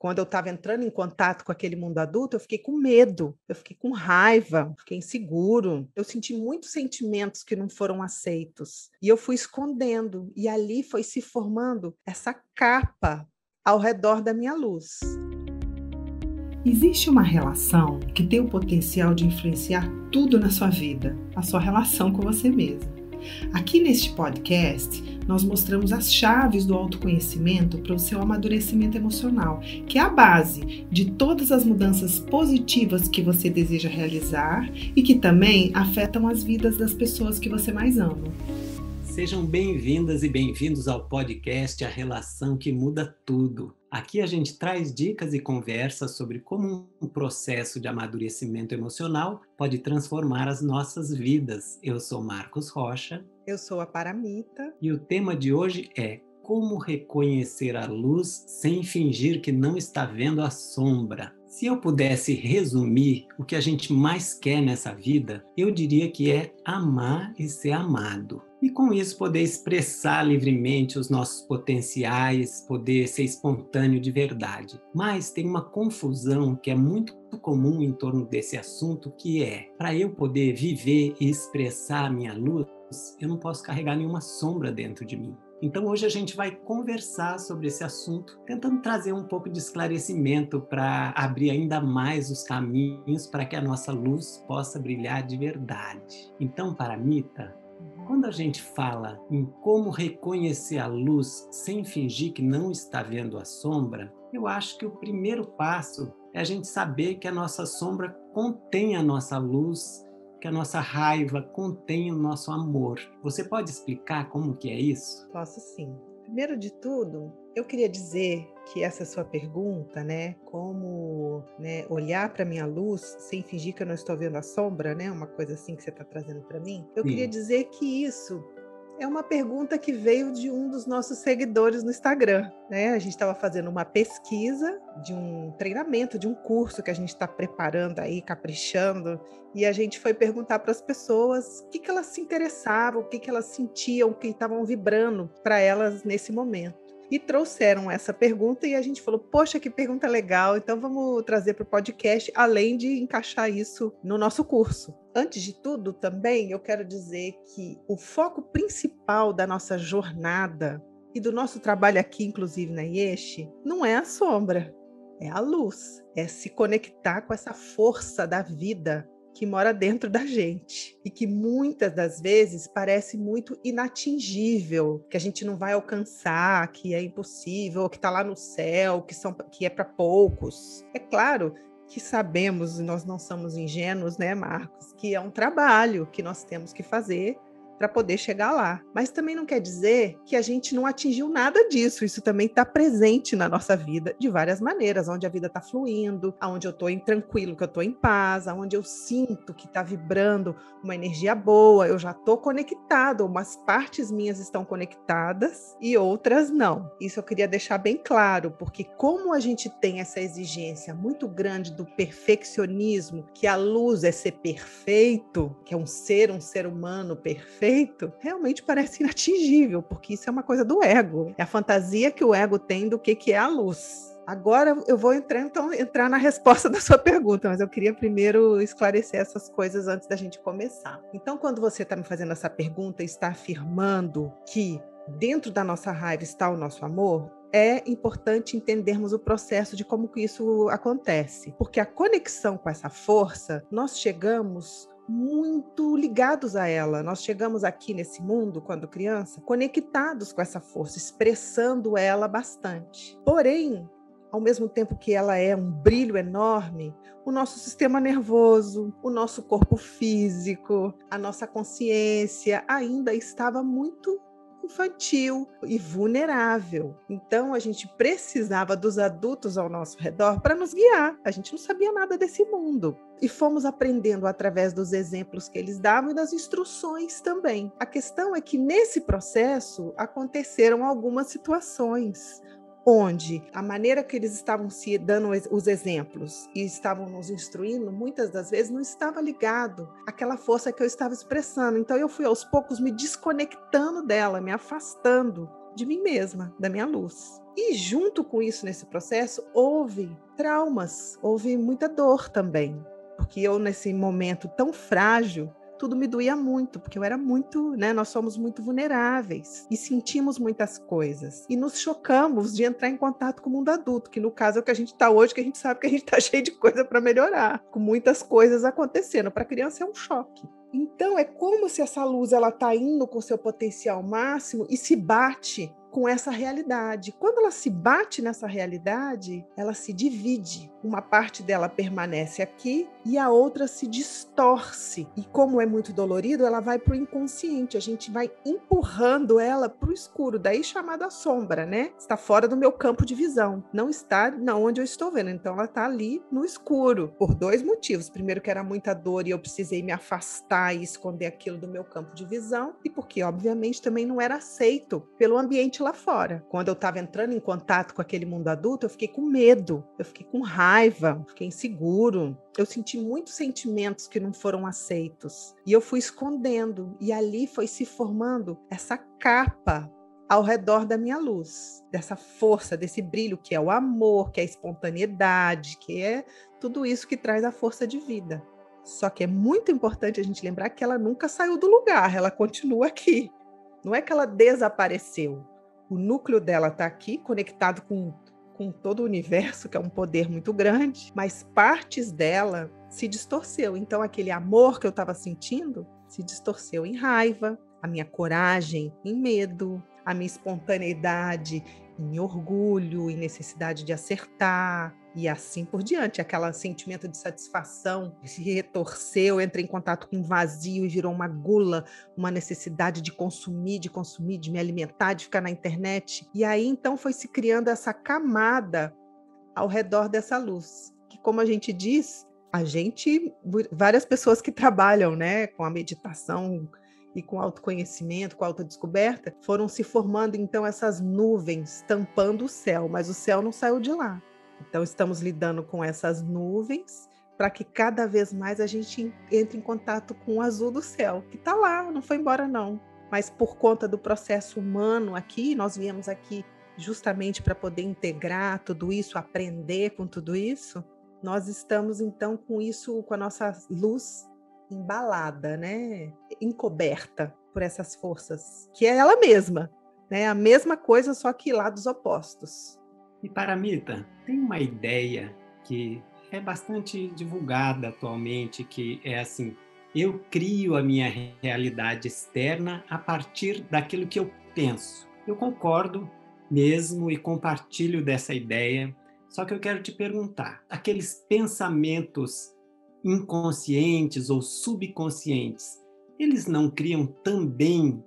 quando eu estava entrando em contato com aquele mundo adulto, eu fiquei com medo, eu fiquei com raiva, fiquei inseguro. Eu senti muitos sentimentos que não foram aceitos. E eu fui escondendo. E ali foi se formando essa capa ao redor da minha luz. Existe uma relação que tem o potencial de influenciar tudo na sua vida, a sua relação com você mesmo. Aqui neste podcast, nós mostramos as chaves do autoconhecimento para o seu amadurecimento emocional, que é a base de todas as mudanças positivas que você deseja realizar e que também afetam as vidas das pessoas que você mais ama. Sejam bem-vindas e bem-vindos ao podcast A Relação que Muda Tudo. Aqui a gente traz dicas e conversas sobre como um processo de amadurecimento emocional pode transformar as nossas vidas. Eu sou Marcos Rocha. Eu sou a Paramita. E o tema de hoje é como reconhecer a luz sem fingir que não está vendo a sombra. Se eu pudesse resumir o que a gente mais quer nessa vida, eu diria que é amar e ser amado. E com isso poder expressar livremente os nossos potenciais, poder ser espontâneo de verdade. Mas tem uma confusão que é muito comum em torno desse assunto, que é, para eu poder viver e expressar a minha luz, eu não posso carregar nenhuma sombra dentro de mim. Então hoje a gente vai conversar sobre esse assunto, tentando trazer um pouco de esclarecimento para abrir ainda mais os caminhos para que a nossa luz possa brilhar de verdade. Então, Paramita, quando a gente fala em como reconhecer a luz sem fingir que não está vendo a sombra, eu acho que o primeiro passo é a gente saber que a nossa sombra contém a nossa luz, que a nossa raiva contém o nosso amor. Você pode explicar como que é isso? Posso sim. Primeiro de tudo, eu queria dizer que essa sua pergunta, como olhar para minha luz sem fingir que eu não estou vendo a sombra, uma coisa assim que você está trazendo para mim, eu queria dizer que isso é uma pergunta que veio de um dos nossos seguidores no Instagram. A gente estava fazendo uma pesquisa de um treinamento, de um curso que a gente está preparando aí, caprichando, e a gente foi perguntar para as pessoas o que elas se interessavam, o que elas sentiam, o que estavam vibrando para elas nesse momento. E trouxeram essa pergunta e a gente falou, poxa, que pergunta legal, então vamos trazer para o podcast, além de encaixar isso no nosso curso. Antes de tudo, também, eu quero dizer que o foco principal da nossa jornada e do nosso trabalho aqui, inclusive na IESH, não é a sombra, é a luz, é se conectar com essa força da vida que mora dentro da gente e que muitas das vezes parece muito inatingível, que a gente não vai alcançar, que é impossível, que está lá no céu, que é para poucos. É claro que sabemos, e nós não somos ingênuos, Marcos, que é um trabalho que nós temos que fazer para poder chegar lá. Mas também não quer dizer que a gente não atingiu nada disso. Isso também está presente na nossa vida de várias maneiras, onde a vida está fluindo, onde eu estou tranquilo, que eu estou em paz, onde eu sinto que está vibrando uma energia boa, eu já estou conectado, umas partes minhas estão conectadas e outras não. Isso eu queria deixar bem claro, porque como a gente tem essa exigência muito grande do perfeccionismo, que a luz é ser perfeito, que é um ser humano perfeito, realmente parece inatingível, porque isso é uma coisa do ego. É a fantasia que o ego tem do que é a luz. Agora eu vou entrar na resposta da sua pergunta, mas eu queria primeiro esclarecer essas coisas antes da gente começar. Então, quando você está me fazendo essa pergunta, está afirmando que dentro da nossa raiva está o nosso amor, é importante entendermos o processo de como que isso acontece. Porque a conexão com essa força, nós chegamos muito ligados a ela. Nós chegamos aqui nesse mundo, quando criança, conectados com essa força, expressando ela bastante. Porém, ao mesmo tempo que ela é um brilho enorme, o nosso sistema nervoso, o nosso corpo físico, a nossa consciência ainda estava muito infantil e vulnerável. Então, a gente precisava dos adultos ao nosso redor para nos guiar. A gente não sabia nada desse mundo. E fomos aprendendo através dos exemplos que eles davam e das instruções também. A questão é que, nesse processo, aconteceram algumas situações onde a maneira que eles estavam se dando os exemplos e estavam nos instruindo, muitas das vezes não estava ligado àquela força que eu estava expressando. Então eu fui aos poucos me desconectando dela, me afastando. de mim mesma, da minha luz. E junto com isso, nesse processo, houve traumas, houve muita dor também. Porque eu, nesse momento tão frágil, tudo me doía muito, porque eu era muito, né? Nós somos muito vulneráveis e sentimos muitas coisas. E nos chocamos de entrar em contato com o mundo adulto, que no caso é o que a gente está hoje, que a gente sabe que a gente está cheio de coisa para melhorar, com muitas coisas acontecendo. Para a criança é um choque. Então, é como se essa luz ela está indo com seu potencial máximo e se bate com essa realidade. Quando ela se bate nessa realidade, ela se divide. Uma parte dela permanece aqui e a outra se distorce. E como é muito dolorido, ela vai para o inconsciente. A gente vai empurrando ela para o escuro, daí chamada sombra, né? Está fora do meu campo de visão. Não está onde eu estou vendo. Então ela está ali no escuro, por 2 motivos. Primeiro, que era muita dor e eu precisei me afastar e esconder aquilo do meu campo de visão. E porque, obviamente, também não era aceito pelo ambiente lá fora. Quando eu estava entrando em contato com aquele mundo adulto, eu fiquei com medo, eu fiquei com raiva, fiquei inseguro. Eu senti muitos sentimentos que não foram aceitos. E eu fui escondendo. E ali foi se formando essa capa ao redor da minha luz, dessa força, desse brilho que é o amor, que é a espontaneidade, que é tudo isso que traz a força de vida. Só que é muito importante a gente lembrar que ela nunca saiu do lugar, ela continua aqui. Não é que ela desapareceu. O núcleo dela está aqui, conectado com todo o universo, que é um poder muito grande, mas partes dela se distorceu. Então, aquele amor que eu estava sentindo se distorceu em raiva, a minha coragem em medo, a minha espontaneidade em orgulho, em necessidade de acertar, e assim por diante. Aquele sentimento de satisfação se retorceu, entrei em contato com um vazio e virou uma gula, uma necessidade de consumir, de me alimentar, de ficar na internet. E aí, então, foi se criando essa camada ao redor dessa luz, que, como a gente diz, várias pessoas que trabalham, né, com a meditação e com autoconhecimento, com autodescoberta, foram se formando, então, essas nuvens tampando o céu, mas o céu não saiu de lá. Então, estamos lidando com essas nuvens para que cada vez mais a gente entre em contato com o azul do céu, que está lá, não foi embora não. Mas por conta do processo humano aqui, nós viemos aqui justamente para poder integrar tudo isso, aprender com tudo isso, nós estamos então com isso, com a nossa luz embalada, né? Encoberta por essas forças, que é ela mesma, né? A mesma coisa, só que lados opostos. E Paramita, tem uma ideia que é bastante divulgada atualmente, que é assim: eu crio a minha realidade externa a partir daquilo que eu penso. Eu concordo mesmo e compartilho dessa ideia, só que eu quero te perguntar, aqueles pensamentos inconscientes ou subconscientes, eles não criam também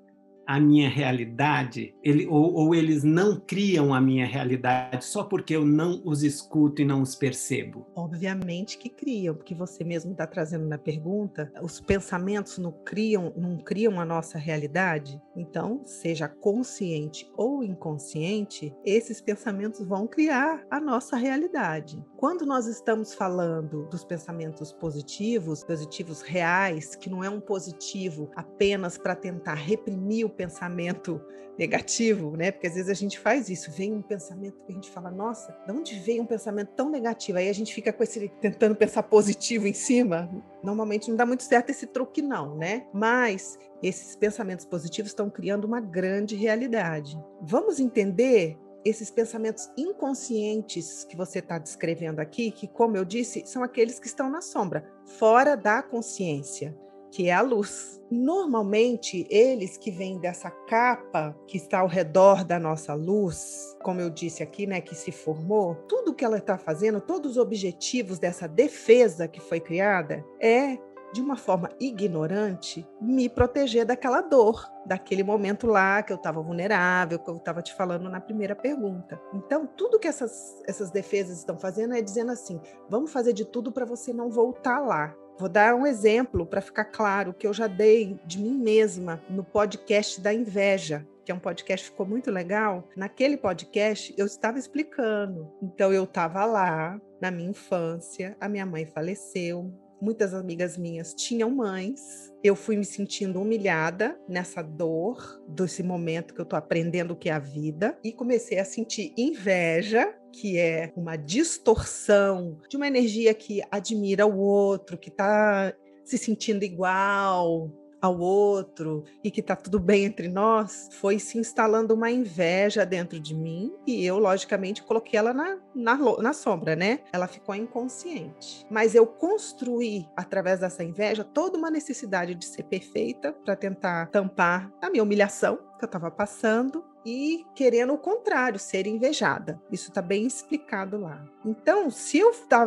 a minha realidade, ou eles não criam a minha realidade só porque eu não os escuto e não os percebo? Obviamente que criam, porque você mesmo está trazendo na pergunta, os pensamentos não criam a nossa realidade? Então, seja consciente ou inconsciente, esses pensamentos vão criar a nossa realidade. Quando nós estamos falando dos pensamentos positivos reais, que não é um positivo apenas para tentar reprimir o pensamento negativo, né? Porque às vezes a gente faz isso, vem um pensamento que a gente fala, nossa, de onde veio um pensamento tão negativo? Aí a gente fica com esse tentando pensar positivo em cima. Normalmente não dá muito certo esse truque não, né? Mas esses pensamentos positivos estão criando uma grande realidade. Vamos entender esses pensamentos inconscientes que você está descrevendo aqui, que, como eu disse, são aqueles que estão na sombra, fora da consciência, que é a luz. Normalmente, eles que vêm dessa capa que está ao redor da nossa luz, como eu disse aqui, né, que se formou, tudo que ela está fazendo, todos os objetivos dessa defesa que foi criada, é, de uma forma ignorante, me proteger daquela dor, daquele momento lá que eu estava vulnerável, que eu estava te falando na primeira pergunta. Então, tudo que essas defesas estão fazendo é dizendo assim, vamos fazer de tudo para você não voltar lá. Vou dar um exemplo para ficar claro que eu já dei de mim mesma no podcast da inveja, que é um podcast que ficou muito legal. Naquele podcast eu estava explicando. Então eu estava lá na minha infância, a minha mãe faleceu, muitas amigas minhas tinham mães. Eu fui me sentindo humilhada nessa dor, desse momento que eu tô aprendendo o que é a vida, e comecei a sentir inveja, que é uma distorção de uma energia que admira o outro, que está se sentindo igual ao outro e que está tudo bem entre nós. Foi se instalando uma inveja dentro de mim e eu, logicamente, coloquei ela na sombra, né? Ela ficou inconsciente. Mas eu construí, através dessa inveja, toda uma necessidade de ser perfeita para tentar tampar a minha humilhação que eu estava passando e querendo o contrário, ser invejada. Isso está bem explicado lá. Então,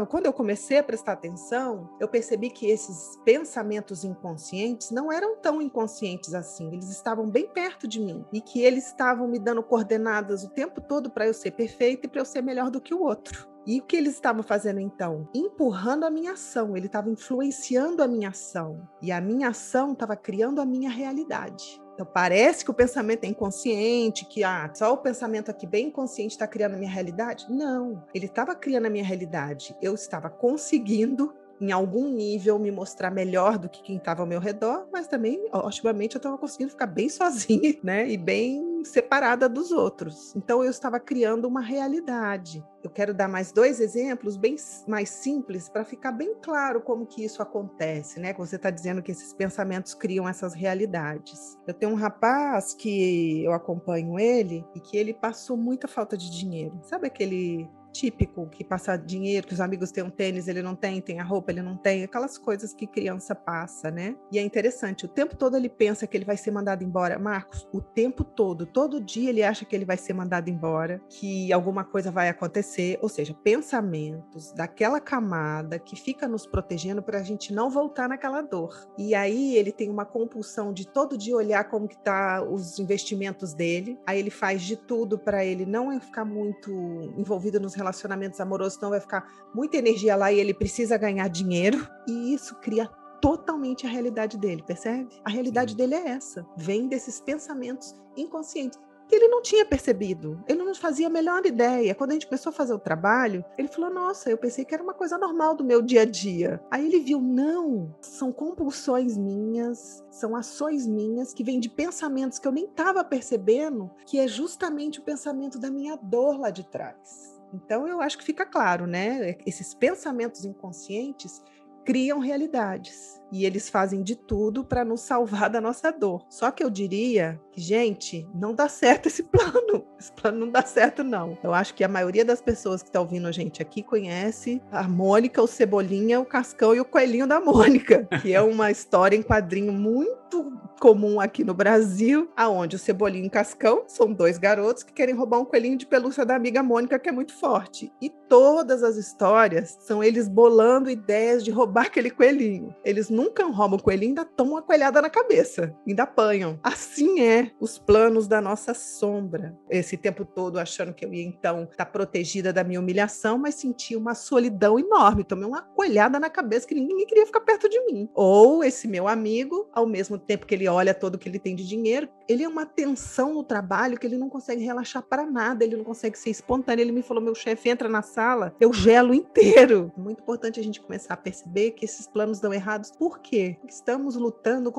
quando eu comecei a prestar atenção, eu percebi que esses pensamentos inconscientes não eram tão inconscientes assim, eles estavam bem perto de mim e que eles estavam me dando coordenadas o tempo todo para eu ser perfeita e para eu ser melhor do que o outro. E o que eles estavam fazendo então? Empurrando a minha ação, ele estava influenciando a minha ação. E a minha ação estava criando a minha realidade. Então parece que o pensamento é inconsciente, que só o pensamento aqui bem inconsciente está criando a minha realidade. Não, ele estava criando a minha realidade. Eu estava conseguindo, em algum nível, me mostrar melhor do que quem estava ao meu redor, mas também, otimamente, eu estava conseguindo ficar bem sozinha, né? E bem separada dos outros. Então eu estava criando uma realidade. Eu quero dar mais 2 exemplos bem mais simples para ficar bem claro como que isso acontece, né? Você está dizendo que esses pensamentos criam essas realidades. Eu tenho um rapaz que eu acompanho ele e que ele passou muita falta de dinheiro. Sabe aquele típico que passa dinheiro, que os amigos têm um tênis, ele não tem a roupa, ele não tem, aquelas coisas que criança passa, né? E é interessante, o tempo todo ele pensa que ele vai ser mandado embora. Marcos, o tempo todo dia ele acha que ele vai ser mandado embora, que alguma coisa vai acontecer, ou seja, pensamentos daquela camada que fica nos protegendo para a gente não voltar naquela dor. E aí ele tem uma compulsão de todo dia olhar como que tá os investimentos dele, aí ele faz de tudo para ele não ficar muito envolvido nos relacionamentos amorosos, senão vai ficar muita energia lá e ele precisa ganhar dinheiro, e isso cria totalmente a realidade dele, percebe? A realidade dele é essa, vem desses pensamentos inconscientes que ele não tinha percebido, ele não fazia a melhor ideia. Quando a gente começou a fazer o trabalho, ele falou, nossa, eu pensei que era uma coisa normal do meu dia a dia. Aí ele viu, não, são compulsões minhas, são ações minhas que vêm de pensamentos que eu nem estava percebendo, que é justamente o pensamento da minha dor lá de trás. Então, eu acho que fica claro, né? Esses pensamentos inconscientes criam realidades e eles fazem de tudo para nos salvar da nossa dor. Só que eu diria que, gente, não dá certo esse plano. Esse plano não dá certo, não. Eu acho que a maioria das pessoas que está ouvindo a gente aqui conhece a Mônica, o Cebolinha, o Cascão e o Coelhinho da Mônica, que é uma história em quadrinho muito comum aqui no Brasil, aonde o Cebolinho e o Cascão são 2 garotos que querem roubar um coelhinho de pelúcia da amiga Mônica, que é muito forte. E todas as histórias são eles bolando ideias de roubar aquele coelhinho. Eles nunca roubam o coelhinho, ainda tomam uma coelhada na cabeça, ainda apanham. Assim é os planos da nossa sombra. Esse tempo todo achando que eu ia, então, estar protegida da minha humilhação, mas senti uma solidão enorme. Tomei uma coelhada na cabeça que ninguém queria ficar perto de mim. Ou esse meu amigo, ao mesmo tempo que ele olha todo o que ele tem de dinheiro, ele é uma tensão no trabalho que ele não consegue relaxar para nada, ele não consegue ser espontâneo. Ele me falou, meu chefe entra na sala, eu gelo inteiro. É muito importante a gente começar a perceber que esses planos dão errados. Por quê? Porque estamos lutando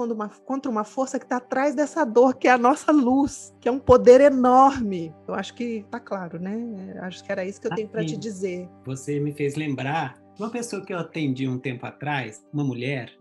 contra uma força que está atrás dessa dor, que é a nossa luz, que é um poder enorme. Eu acho que tá claro, né? Acho que era isso que eu tenho para te dizer. Você me fez lembrar de uma pessoa que eu atendi um tempo atrás, uma mulher,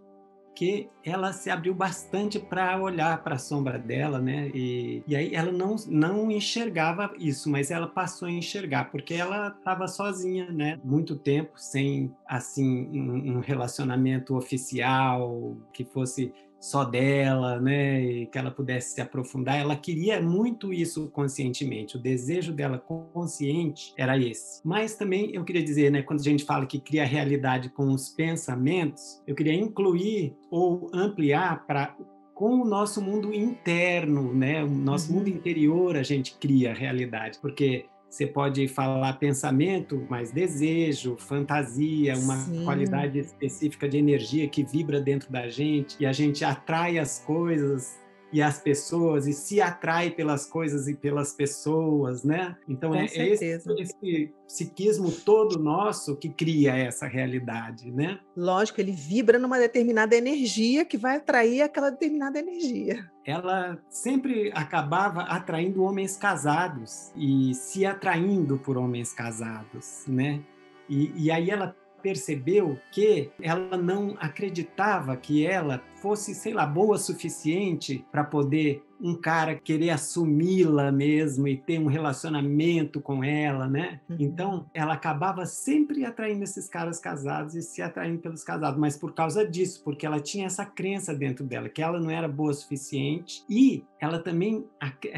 que ela se abriu bastante para olhar para a sombra dela, né? E aí ela não enxergava isso, mas ela passou a enxergar, porque ela estava sozinha, né? Muito tempo sem, assim, um relacionamento oficial que fosse só dela, né, e que ela pudesse se aprofundar. Ela queria muito isso conscientemente, o desejo dela consciente era esse. Mas também eu queria dizer, né, quando a gente fala que cria realidade com os pensamentos, eu queria incluir ou ampliar para com o nosso mundo interno, né, o nosso mundo interior a gente cria realidade, porque você pode falar pensamento, mas desejo, fantasia, uma qualidade específica de energia que vibra dentro da gente e a gente atrai as coisas e as pessoas e se atrai pelas coisas e pelas pessoas, né? Então Com é certeza. esse psiquismo todo nosso que cria essa realidade, né? Lógico, ele vibra numa determinada energia que vai atrair aquela determinada energia. Ela sempre acabava atraindo homens casados e se atraindo por homens casados, né? E aí ela percebeu que ela não acreditava que ela fosse, sei lá, boa o suficiente para poder um cara querer assumi-la mesmo e ter um relacionamento com ela, né? Então, ela acabava sempre atraindo esses caras casados e se atraindo pelos casados, mas por causa disso, porque ela tinha essa crença dentro dela, que ela não era boa o suficiente, e ela também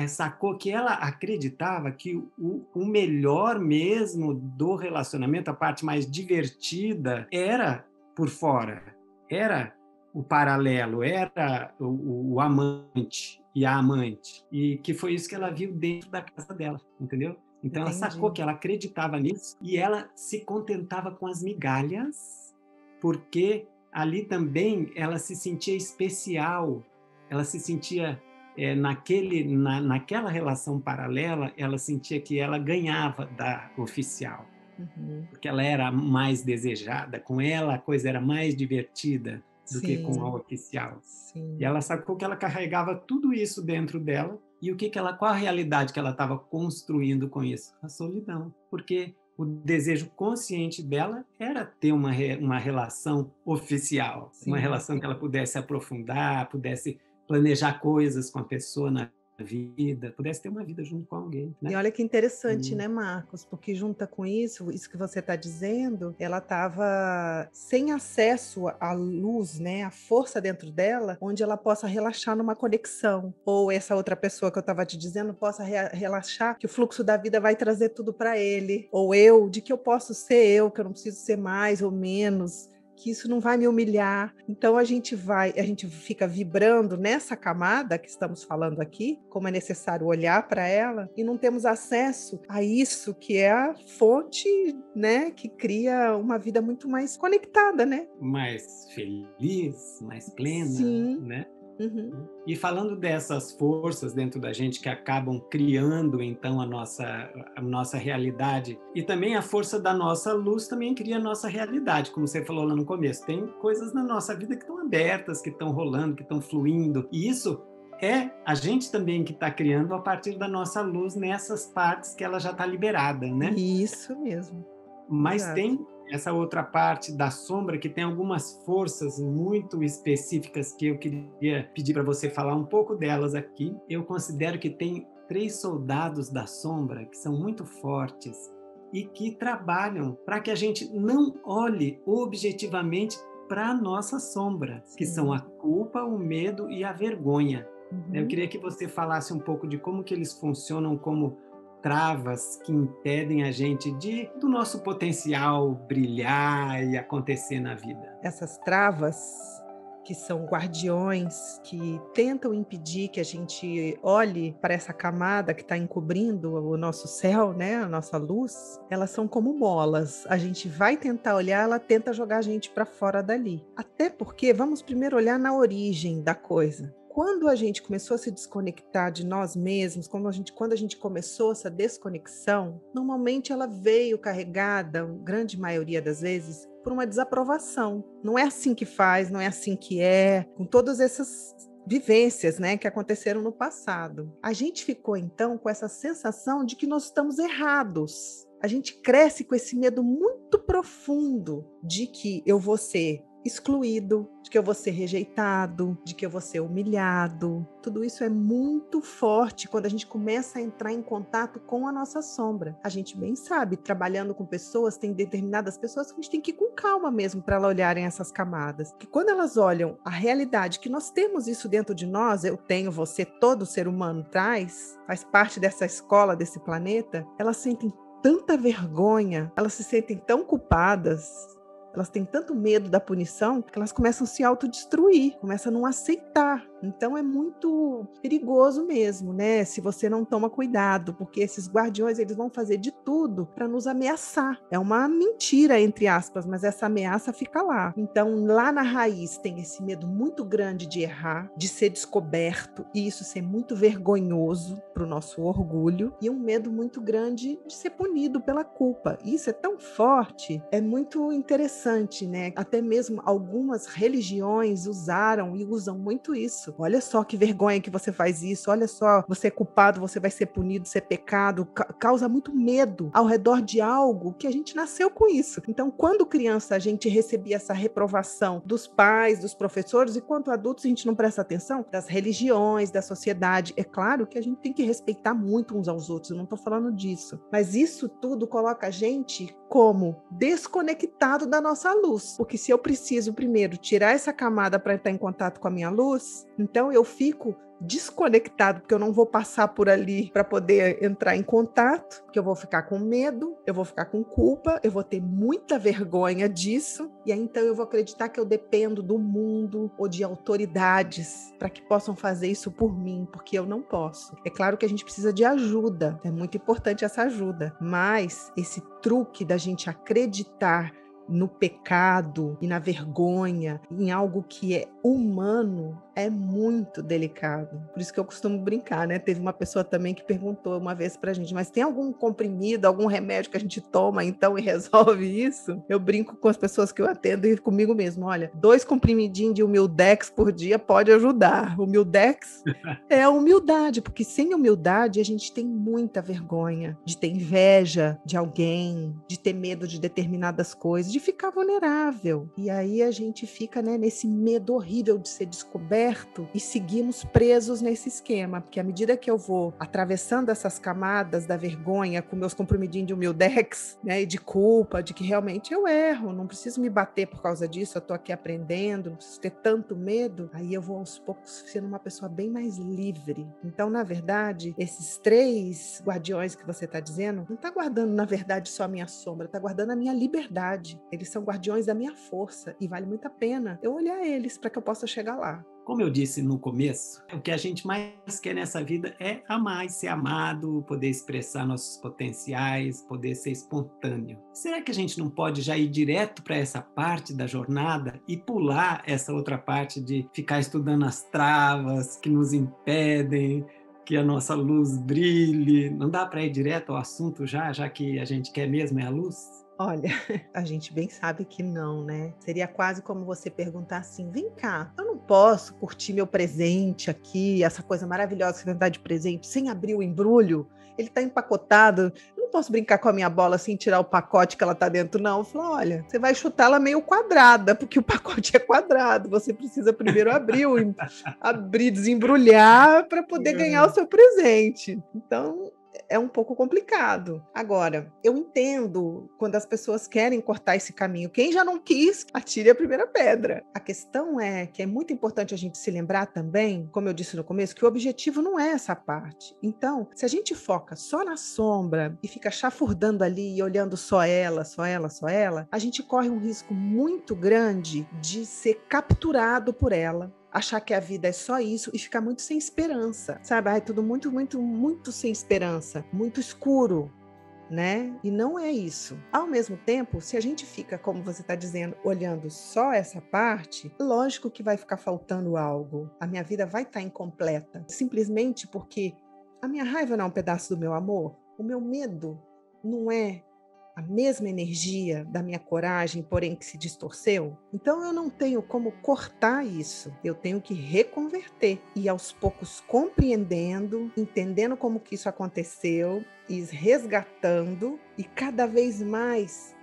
sacou que ela acreditava que o melhor mesmo do relacionamento, a parte mais divertida, era por fora, era o paralelo, era o amante e a amante, e que foi isso que ela viu dentro da casa dela, entendeu? Então ela sacou Entendi. que ela acreditava nisso e ela se contentava com as migalhas, porque ali também ela se sentia especial, ela se sentia naquela relação paralela, ela sentia que ela ganhava da oficial, Uhum. porque ela era mais desejada, com ela a coisa era mais divertida do que com a Sim, oficial. E sim. ela sacou que ela carregava tudo isso dentro dela. E qual a realidade que ela estava construindo com isso? A solidão. Porque o desejo consciente dela era ter uma relação oficial, uma Sim. relação que ela pudesse aprofundar, pudesse planejar coisas com a pessoa na vida, pudesse ter uma vida junto com alguém, E né? olha que interessante, E né, Marcos? Porque junta com isso que você está dizendo, ela estava sem acesso à luz, né, à força dentro dela, onde ela possa relaxar numa conexão. Ou essa outra pessoa que eu estava te dizendo possa relaxar que o fluxo da vida vai trazer tudo para ele. Ou eu, de que eu posso ser eu, que eu não preciso ser mais ou menos, que isso não vai me humilhar. Então a gente fica vibrando nessa camada que estamos falando aqui, como é necessário olhar para ela, e não temos acesso a isso que é a fonte, né, que cria uma vida muito mais conectada, né? mais feliz, mais plena, Sim. né? Uhum. E falando dessas forças dentro da gente que acabam criando então a nossa realidade, e também a força da nossa luz também cria a nossa realidade, como você falou lá no começo. Tem coisas na nossa vida que estão abertas, que estão rolando, que estão fluindo, e isso é a gente também que está criando a partir da nossa luz nessas partes que ela já está liberada, né? Isso mesmo. Mas Exato. tem essa outra parte da sombra que tem algumas forças muito específicas que eu queria pedir para você falar um pouco delas aqui. Eu considero que tem 3 soldados da sombra que são muito fortes e que trabalham para que a gente não olhe objetivamente para a nossa sombra, que são Sim. a culpa, o medo e a vergonha. Eu Uhum. queria que você falasse um pouco de como que eles funcionam como travas que impedem a gente do nosso potencial brilhar e acontecer na vida. Essas travas que são guardiões que tentam impedir que a gente olhe para essa camada que está encobrindo o nosso céu, né, a nossa luz, elas são como molas. A gente vai tentar olhar, ela tenta jogar a gente para fora dali. Até porque vamos primeiro olhar na origem da coisa. Quando a gente começou a se desconectar de nós mesmos, quando a gente começou essa desconexão, normalmente ela veio carregada, a grande maioria das vezes, por uma desaprovação. Não é assim que faz, não é assim que é, com todas essas vivências, né, que aconteceram no passado. A gente ficou então com essa sensação de que nós estamos errados. A gente cresce com esse medo muito profundo de que eu vou ser excluído, de que eu vou ser rejeitado, de que eu vou ser humilhado. Tudo isso é muito forte quando a gente começa a entrar em contato com a nossa sombra. A gente bem sabe, trabalhando com pessoas, tem determinadas pessoas que a gente tem que ir com calma mesmo para elas olharem essas camadas. Que quando elas olham a realidade, que nós temos isso dentro de nós, eu tenho, você, todo ser humano traz, faz parte dessa escola, desse planeta, elas sentem tanta vergonha, elas se sentem tão culpadas, elas têm tanto medo da punição que elas começam a se autodestruir, começam a não aceitar Então é muito perigoso mesmo, né? Se você não toma cuidado, porque esses guardiões eles vão fazer de tudo para nos ameaçar. É uma mentira, entre aspas, mas essa ameaça fica lá. Então lá na raiz tem esse medo muito grande de errar, de ser descoberto, e isso ser muito vergonhoso para o nosso orgulho, e um medo muito grande de ser punido pela culpa. Isso é tão forte, é muito interessante, né? Até mesmo algumas religiões usaram e usam muito isso. Olha só que vergonha que você faz isso, olha só, você é culpado, você vai ser punido, isso é pecado, causa muito medo ao redor de algo que a gente nasceu com isso. Então, quando criança a gente recebia essa reprovação dos pais, dos professores, e quanto adultos a gente não presta atenção das religiões, da sociedade. É claro que a gente tem que respeitar muito uns aos outros, eu não estou falando disso, mas isso tudo coloca a gente como desconectado da nossa luz, porque se eu preciso primeiro tirar essa camada para estar em contato com a minha luz, então eu fico desconectado, porque eu não vou passar por ali para poder entrar em contato, porque eu vou ficar com medo, eu vou ficar com culpa, eu vou ter muita vergonha disso, e aí então eu vou acreditar que eu dependo do mundo ou de autoridades para que possam fazer isso por mim, porque eu não posso. É claro que a gente precisa de ajuda, é muito importante essa ajuda, mas esse truque da gente acreditar no pecado e na vergonha, em algo que é humano, é muito delicado. Por isso que eu costumo brincar, né? Teve uma pessoa também que perguntou uma vez pra gente, mas tem algum comprimido, algum remédio que a gente toma então e resolve isso? Eu brinco com as pessoas que eu atendo e comigo mesmo, olha, 2 comprimidinhos de Humildex por dia pode ajudar. Humildex é a humildade, porque sem humildade a gente tem muita vergonha de ter inveja de alguém, de ter medo de determinadas coisas, de ficar vulnerável. E aí a gente fica, né, nesse medo horrível de ser descoberto e seguimos presos nesse esquema, porque à medida que eu vou atravessando essas camadas da vergonha com meus comprimidinhos de humildex, né, e de culpa, de que realmente eu erro, não preciso me bater por causa disso, eu tô aqui aprendendo, não preciso ter tanto medo, aí eu vou aos poucos sendo uma pessoa bem mais livre. Então, na verdade, esses 3 guardiões que você está dizendo, não está guardando, na verdade, só a minha sombra, está guardando a minha liberdade. Eles são guardiões da minha força e vale muito a pena eu olhar eles para que eu possa chegar lá. Como eu disse no começo, o que a gente mais quer nessa vida é amar e ser amado, poder expressar nossos potenciais, poder ser espontâneo. Será que a gente não pode já ir direto para essa parte da jornada e pular essa outra parte de ficar estudando as travas que nos impedem que a nossa luz brilhe? Não dá para ir direto ao assunto já que a gente quer mesmo é a luz? Olha, a gente bem sabe que não, né? Seria quase como você perguntar assim: vem cá, eu não posso curtir meu presente aqui, essa coisa maravilhosa que você vai dar de presente, sem abrir o embrulho? Ele tá empacotado, eu não posso brincar com a minha bola sem tirar o pacote que ela tá dentro, não. Eu falo: olha, você vai chutar ela meio quadrada, porque o pacote é quadrado, você precisa primeiro abrir, desembrulhar para poder ganhar o seu presente. Então, é um pouco complicado. Agora, eu entendo quando as pessoas querem cortar esse caminho. Quem já não quis, atire a primeira pedra. A questão é que é muito importante a gente se lembrar também, como eu disse no começo, que o objetivo não é essa parte. Então, se a gente foca só na sombra e fica chafurdando ali e olhando só ela, só ela, só ela, a gente corre um risco muito grande de ser capturado por ela, achar que a vida é só isso e ficar muito sem esperança, sabe? Ai, tudo muito, muito, muito sem esperança, muito escuro, né? E não é isso. Ao mesmo tempo, se a gente fica, como você está dizendo, olhando só essa parte, lógico que vai ficar faltando algo. A minha vida vai estar incompleta, simplesmente porque a minha raiva não é um pedaço do meu amor, o meu medo não é a mesma energia da minha coragem, porém que se distorceu. Então eu não tenho como cortar isso. Eu tenho que reconverter e aos poucos compreendendo, entendendo como que isso aconteceu e resgatando e cada vez mais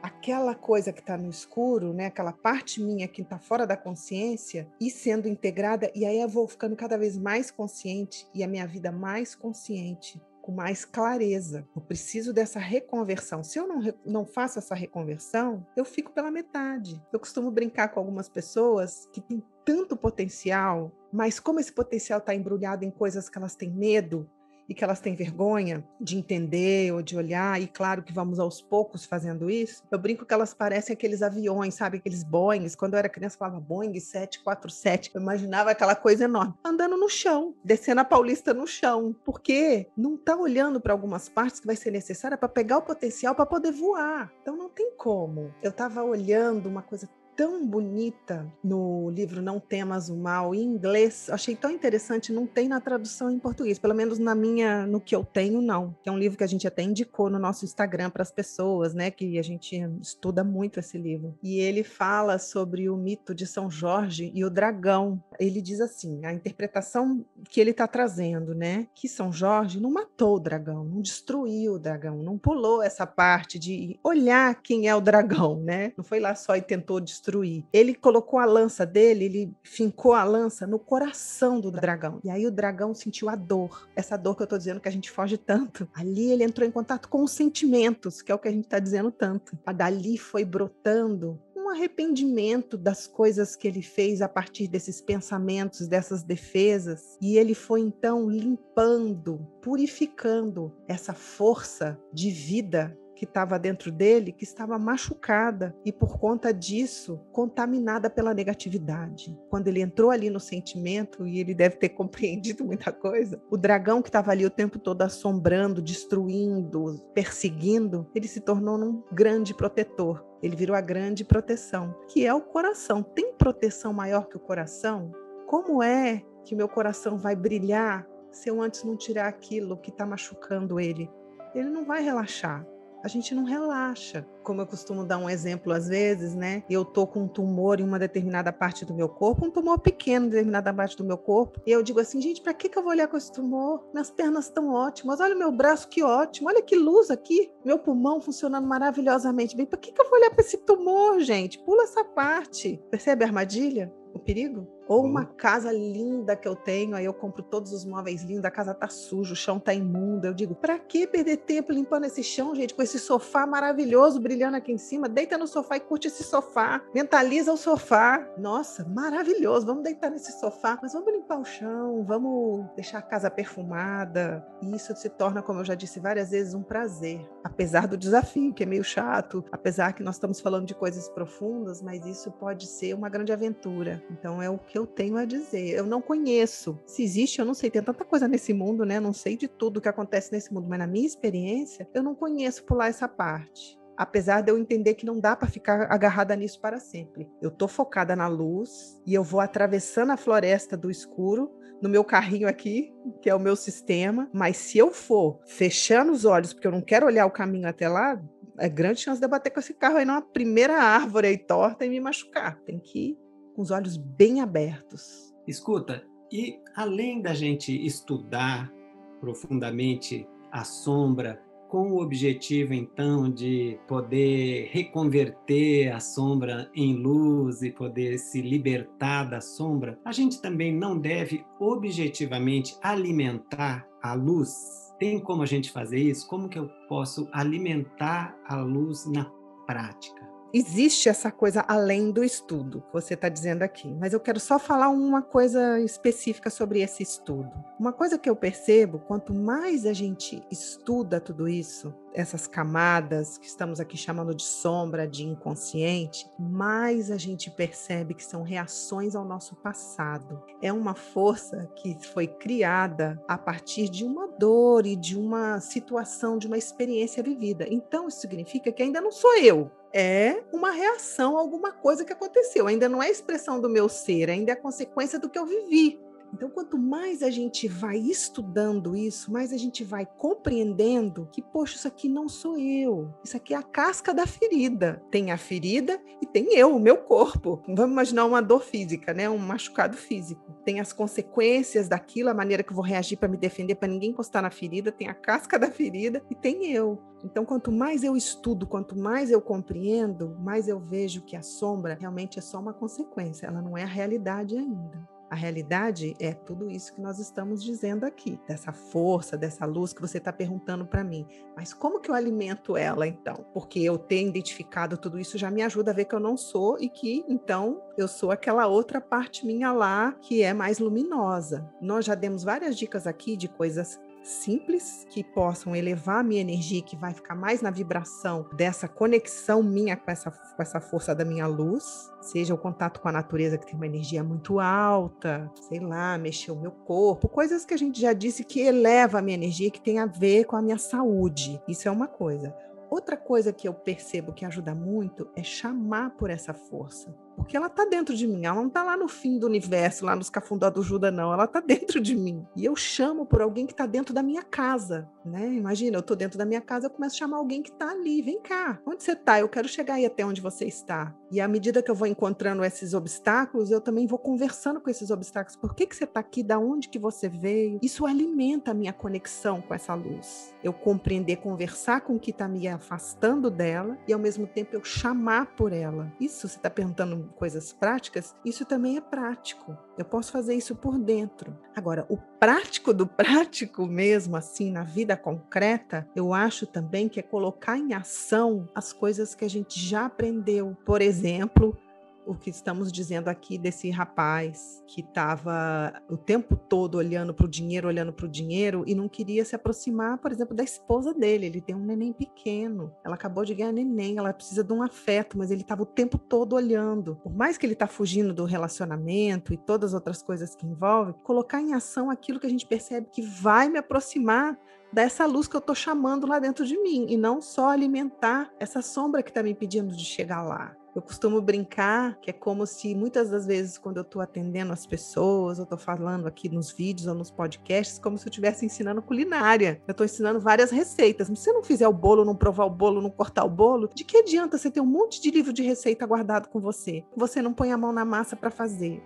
aquela coisa que está no escuro, né, aquela parte minha que está fora da consciência e sendo integrada, e aí eu vou ficando cada vez mais consciente e a minha vida mais consciente, com mais clareza. Eu preciso dessa reconversão. Se eu não faço essa reconversão, eu fico pela metade. Eu costumo brincar com algumas pessoas que têm tanto potencial, mas como esse potencial está embrulhado em coisas que elas têm medo, e que elas têm vergonha de entender ou de olhar, e claro que vamos aos poucos fazendo isso, eu brinco que elas parecem aqueles aviões, sabe? Aqueles Boeings. Quando eu era criança, eu falava Boeing 747. Eu imaginava aquela coisa enorme, andando no chão, descendo a Paulista no chão, porque não está olhando para algumas partes que vai ser necessária para pegar o potencial para poder voar. Então não tem como. Eu estava olhando uma coisa tão bonita no livro Não Temas o Mal, em inglês, achei tão interessante, não tem na tradução em português, pelo menos no que eu tenho, não. Que é um livro que a gente até indicou no nosso Instagram para as pessoas, né, que a gente estuda muito esse livro. E ele fala sobre o mito de São Jorge e o dragão. Ele diz assim, a interpretação que ele está trazendo, né, que São Jorge não matou o dragão, não destruiu o dragão, não pulou essa parte de olhar quem é o dragão, né, não foi lá só e tentou destruir. Ele colocou a lança dele, ele fincou a lança no coração do dragão. E aí o dragão sentiu a dor. Essa dor que eu estou dizendo que a gente foge tanto. Ali ele entrou em contato com os sentimentos, que é o que a gente está dizendo tanto. Dali foi brotando um arrependimento das coisas que ele fez a partir desses pensamentos, dessas defesas. E ele foi então limpando, purificando essa força de vida que estava dentro dele, que estava machucada e por conta disso contaminada pela negatividade. Quando ele entrou ali no sentimento, e ele deve ter compreendido muita coisa, o dragão que estava ali o tempo todo assombrando, destruindo, perseguindo, ele se tornou um grande protetor. Ele virou a grande proteção, que é o coração. Tem proteção maior que o coração? Como é que meu coração vai brilhar se eu antes não tirar aquilo que está machucando ele? Ele não vai relaxar. A gente não relaxa. Como eu costumo dar um exemplo às vezes, né? Eu tô com um tumor em uma determinada parte do meu corpo, um tumor pequeno em determinada parte do meu corpo, e eu digo assim, gente, para que eu vou olhar com esse tumor? Minhas pernas estão ótimas, olha o meu braço, que ótimo, olha que luz aqui, meu pulmão funcionando maravilhosamente bem. Para que eu vou olhar para esse tumor, gente? Pula essa parte. Percebe a armadilha? O perigo? Ou uma casa linda que eu tenho, aí eu compro todos os móveis lindos, a casa tá suja, o chão tá imundo. Eu digo, pra que perder tempo limpando esse chão, gente, com esse sofá maravilhoso brilhando aqui em cima? Deita no sofá e curte esse sofá. Mentaliza o sofá. Nossa, maravilhoso, vamos deitar nesse sofá, mas vamos limpar o chão, vamos deixar a casa perfumada. E isso se torna, como eu já disse várias vezes, um prazer. Apesar do desafio, que é meio chato, apesar que nós estamos falando de coisas profundas, mas isso pode ser uma grande aventura. Então é o que eu tenho a dizer. Eu não conheço. Se existe, eu não sei. Tem tanta coisa nesse mundo, né? Não sei de tudo que acontece nesse mundo, mas na minha experiência, eu não conheço pular essa parte. Apesar de eu entender que não dá para ficar agarrada nisso para sempre. Eu tô focada na luz e eu vou atravessando a floresta do escuro no meu carrinho aqui, que é o meu sistema, mas se eu for fechando os olhos, porque eu não quero olhar o caminho até lá, é grande chance de eu bater com esse carro aí numa primeira árvore aí torta e me machucar. Tem que ir com os olhos bem abertos. Escuta, e além da gente estudar profundamente a sombra, com o objetivo, então, de poder reconverter a sombra em luz e poder se libertar da sombra, a gente também não deve objetivamente alimentar a luz? Tem como a gente fazer isso? Como que eu posso alimentar a luz na prática? Existe essa coisa além do estudo, que você está dizendo aqui, mas eu quero só falar uma coisa específica sobre esse estudo. Uma coisa que eu percebo, quanto mais a gente estuda tudo isso, essas camadas que estamos aqui chamando de sombra, de inconsciente, mais a gente percebe que são reações ao nosso passado. É uma força que foi criada a partir de uma dor e de uma situação, de uma experiência vivida. Então, isso significa que ainda não sou eu. É uma reação a alguma coisa que aconteceu. Ainda não é a expressão do meu ser, ainda é a consequência do que eu vivi. Então, quanto mais a gente vai estudando isso, mais a gente vai compreendendo que, poxa, isso aqui não sou eu. Isso aqui é a casca da ferida. Tem a ferida e tem eu, o meu corpo. Vamos imaginar uma dor física, né? Um machucado físico. Tem as consequências daquilo, a maneira que eu vou reagir para me defender, para ninguém encostar na ferida. Tem a casca da ferida e tem eu. Então, quanto mais eu estudo, quanto mais eu compreendo, mais eu vejo que a sombra realmente é só uma consequência. Ela não é a realidade ainda. A realidade é tudo isso que nós estamos dizendo aqui, dessa força, dessa luz que você está perguntando para mim. Mas como que eu alimento ela, então? Porque eu ter identificado tudo isso já me ajuda a ver que eu não sou e que, então, eu sou aquela outra parte minha lá que é mais luminosa. Nós já demos várias dicas aqui de coisas simples que possam elevar a minha energia, que vai ficar mais na vibração dessa conexão minha com essa força da minha luz, seja o contato com a natureza que tem uma energia muito alta, sei lá, mexer o meu corpo, coisas que a gente já disse que eleva a minha energia, que tem a ver com a minha saúde. Isso é uma coisa. Outra coisa que eu percebo que ajuda muito é chamar por essa força. Porque ela está dentro de mim, ela não está lá no fim do universo, lá nos cafundó do Judas, não. Ela está dentro de mim. E eu chamo por alguém que está dentro da minha casa, né? Imagina, eu estou dentro da minha casa, eu começo a chamar alguém que está ali. Vem cá, onde você está? Eu quero chegar aí até onde você está. E à medida que eu vou encontrando esses obstáculos, eu também vou conversando com esses obstáculos. Por que você está aqui? Da onde que você veio? Isso alimenta a minha conexão com essa luz. Eu compreender, conversar com o que está me afastando dela e, ao mesmo tempo, eu chamar por ela. Isso, você está perguntando coisas práticas, isso também é prático. Eu posso fazer isso por dentro. Agora, o prático do prático mesmo, assim, na vida concreta, eu acho também que é colocar em ação as coisas que a gente já aprendeu. Por exemplo, o que estamos dizendo aqui desse rapaz que estava o tempo todo olhando para o dinheiro e não queria se aproximar, por exemplo, da esposa dele. Ele tem um neném pequeno, ela acabou de ganhar neném, ela precisa de um afeto, mas ele estava o tempo todo olhando. Por mais que ele está fugindo do relacionamento e todas as outras coisas que envolve, colocar em ação aquilo que a gente percebe que vai me aproximar dessa luz que eu estou chamando lá dentro de mim, e não só alimentar essa sombra que está me impedindo de chegar lá. Eu costumo brincar que é como se muitas das vezes quando eu estou atendendo as pessoas, eu estou falando aqui nos vídeos ou nos podcasts, como se eu estivesse ensinando culinária. Eu estou ensinando várias receitas. Mas se você não fizer o bolo, não provar o bolo, não cortar o bolo, de que adianta você ter um monte de livro de receita guardado com você? Você não põe a mão na massa para fazer.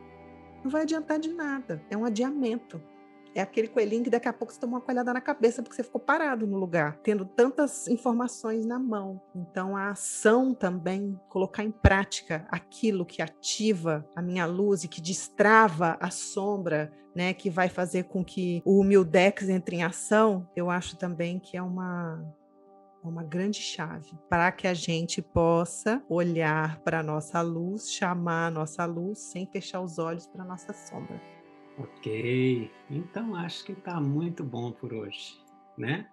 Não vai adiantar de nada. É um adiamento. É aquele coelhinho que daqui a pouco você toma uma coelhada na cabeça porque você ficou parado no lugar, tendo tantas informações na mão. Então, a ação também, colocar em prática aquilo que ativa a minha luz e que destrava a sombra, né, que vai fazer com que o Humildex entre em ação, eu acho também que é uma grande chave para que a gente possa olhar para a nossa luz, chamar a nossa luz sem fechar os olhos para a nossa sombra. Ok, então acho que está muito bom por hoje, né?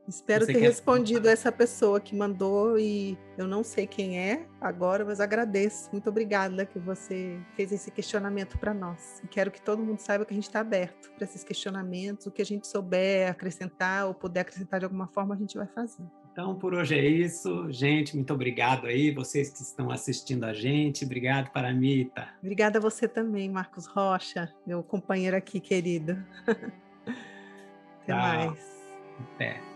Espero Você ter quer respondido a essa pessoa que mandou e eu não sei quem é agora, mas agradeço. Muito obrigada que você fez esse questionamento para nós. E quero que todo mundo saiba que a gente está aberto para esses questionamentos. O que a gente souber acrescentar ou puder acrescentar de alguma forma, a gente vai fazer. Então, por hoje é isso. Gente, muito obrigado aí, vocês que estão assistindo a gente. Obrigado, Paramita. Obrigada a você também, Marcos Rocha, meu companheiro aqui querido. Até Tchau. mais. Até.